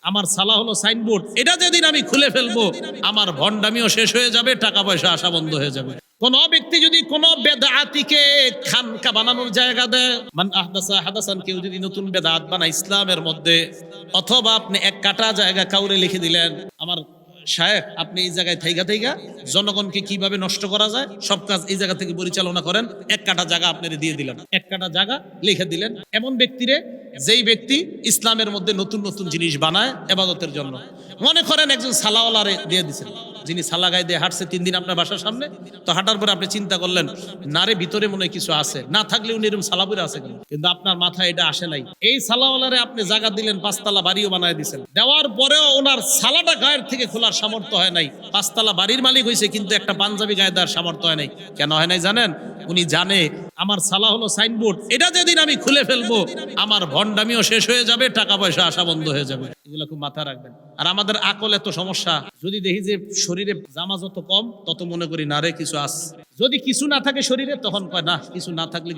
আমার সালা হলো সাইনবোর্ড, এটা যেদিন আমি খুলে ফেলবো আমার ভণ্ডামিও শেষ হয়ে যাবে, টাকা পয়সা আসা বন্ধ হয়ে যাবে। কোন ব্যক্তি যদি কোন বেদাতিকে খানকা বানানোর জায়গা দেয়, মান আহদাসা হাদাসান, কেউ যদি নতুন বেদাত বানায় ইসলামের মধ্যে, অথবা আপনি এক কাটা জায়গা কাউরে লিখে দিলেন, আমার শায়েখ আপনি এই জায়গায় থাইগা থাইগা জনগণকে কিভাবে নষ্ট করা যায় সব কাজ এই জায়গা থেকে পরিচালনা করেন, এক কাটা জায়গা আপনারে দিয়ে দিলেন, এক কাটা জায়গা লিখে দিলেন। এমন ব্যক্তিরে, যেই ব্যক্তি ইসলামের মধ্যে নতুন নতুন জিনিস বানায় ইবাদতের জন্য, মনে করেন একজন সালাওয়ালারে দিয়ে দিচ্ছেন, যিনি সালা গায়ে দিয়ে হাঁটছে 3 দিন আপনার বাসার সামনে, তো হাঁটার পরে আপনি চিন্তা করলেন নারে ভিতরে মনে হয় কিছু আছে, না থাকলে উনি এরকম সালাপুরে আছে কেন, কিন্তু আপনার মাথায় এটা আসে নাই। এই সালাওয়ালারে আপনি জায়গা দিলেন, 5 তলা বাড়িও বানায় দিচ্ছেন, দেওয়ার পরেও ওনার সালাটা গায়ের থেকে খোলার সামর্থ্য হয় নাই। 5 তলা বাড়ির মালিক হয়েছে কিন্তু একটা পাঞ্জাবি গায়ে দেওয়ার সামর্থ্য হয় নাই। কেন হয় নাই জানেন? উনি জানে আমার সালা হলো সাইনবোর্ড, এটা যেদিন আমি খুলে ফেলবো আমার ভণ্ডামিও শেষ হয়ে যাবে, টাকা পয়সা আসা বন্ধ হয়ে যাবে। এগুলো খুব মাথায় রাখবেন। আর আমাদের আকল এত সমস্যা, যদি দেখি যে শরীরে জামা যত কম তত মনে করি না রে কিছু আছে, যদি কিছু না থাকে শরীরে তখন কয় না কিছু না থাকলে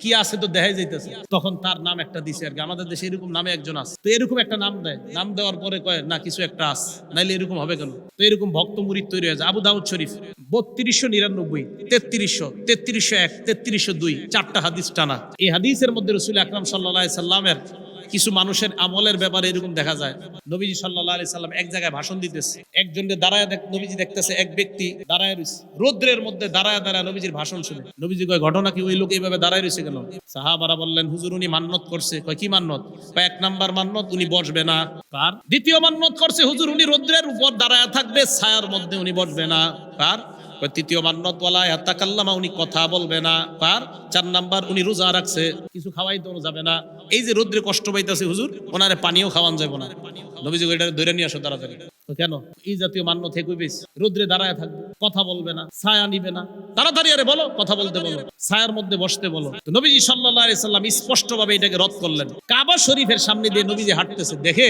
কি আছে তো দেখাই যাইতেছে, তখন তার নাম একটা দিছে আর কি। আমাদের দেশে এরকম নামে একজন আছে, তো এরকম একটা নাম দেয়, নাম দেওয়ার পরে কয় না কিছু একটা আছে, নাইলে এরকম হবে কেন? তো এরকম ভক্ত মুরিদ তৈরি হয়েছে। আবু দাউদ শরীফ 3299, 3300, 3301, 3302, 4টা হাদিস টানা। এই হাদিসের মধ্যে রাসূল আকরাম সাল্লাল্লাহু আলাইহি সাল্লামের কিছু মানুষের আমলের ব্যাপারে এরকম দেখা যায়। নবীজি সাল্লাল্লাহু আলাইহি সাল্লাম এক জায়গায় ভাষণ দিতেছে, একজনকে দাঁড়ায় নবীজি দেখতেছে, এক ব্যক্তি দাঁড়ায় রয়েছে রৌদ্রের মধ্যে, দাঁড়ায় নবীজির ভাষণ শুনে। নবীজি কয় ঘটনা কি, ওই লোক এইভাবে দাঁড়ায় রয়েছে কেন? সাহাবারা বললেন হুজুর উনি মান্নত করছে। কয় কি মান্নত? কয় 1 নাম্বার মান্নত উনি বসবে না। কার? দ্বিতীয় মান্নত করছে হুজুর উনি রৌদ্রের উপর দাঁড়ায় থাকবে, ছায়ার মধ্যে উনি বসবে না। কার? তৃতীয় মান্নত ওয়ালা ইয়াতাকাল্লামা, উনি কথা বলবে না। কার? 4 নাম্বার উনি রোজা রাখছে, কিছু খাওয়াই তো যাবে না। এই যে রোদ্রে কষ্ট পাইতেছে হুজুর, ওনারে পানিও খাওয়ান যাবে না। নবীজি এটা ধরে নিয়ে আসো তাড়াতাড়ি। তো কেন এই জাতীয় মান্য থেকে বেশ রোদ্রে দাঁড়ায় থাকবে, কথা বলবে না, ছায়া নিবে না, তাড়াতাড়ি আরে বলো, কথা বলতে বলো, ছায়ার মধ্যে বসতে বলো। তো নবীজি সাল্লাল্লাহু আলাইহি সাল্লাম স্পষ্টভাবে এটাকে রদ করলেন। কাবা শরীফের সামনে দিয়ে নবীজি হাঁটতেছে, দেখে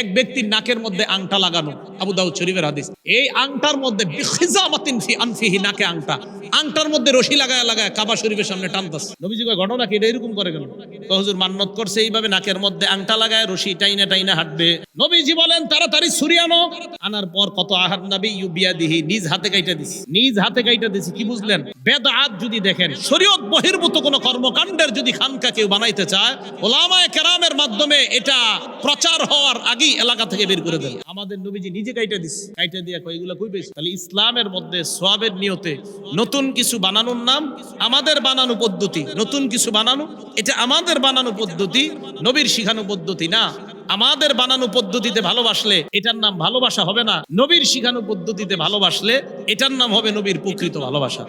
এক ব্যক্তির নাকের মধ্যে আংটা লাগানো, আবু দাউদ শরীফের হাদিস। এই আংটার মধ্যে বিখিজামাতিন ফি আনফিহি, নাকে আংটা, আংটার মধ্যে রশি লাগায় লাগায় কাবা শরীফের সামনে টানতাছে। নবীজি কয় ঘটনা কি, এটা এরকম করে কেন? হুজুর মান্নত করছে এইভাবে নাকের মধ্যে আংটা লাগায় রশি টাইনা টাইনা হাঁটবে। নবীজি বলেন তাড়াতাড়ি ছুরি আনো। আনার পর কত আহাদ নবী ইউবিয়াদিহি, নিজ হাতে কাইটা দিছি, নিজ হাতে কাইটা দিছি। কি বুঝলেন? বেদআত যদি দেখেন, শরীয়ত বহির্ভূত কোন কর্মকাণ্ডের যদি খানকা কেউ বানাইতে চায়, উলামায়ে কেরামের মাধ্যমে এটা প্রচার হওয়ার আগেই এলাকা থেকে বের করে দেন। আমাদের নবীজি নিজে কাইটা দিছে, কাইটা দিয়া কয় এগুলা কই পেয়েছে? তাহলে ইসলামের মধ্যে সওয়াবের নিয়তে নতুন কিছু বানানোর নাম আমাদের বানানো পদ্ধতি। নতুন কিছু বানানো, এটা আমাদের বানানো পদ্ধতি, নবীর শিখানো পদ্ধতি না। আমাদের বানানো পদ্ধতিতে ভালোবাসলে এটার নাম ভালোবাসা হবে না, নবীর শিখানো পদ্ধতিতে ভালোবাসলে এটার নাম হবে নবীর প্রকৃত ভালোবাসা।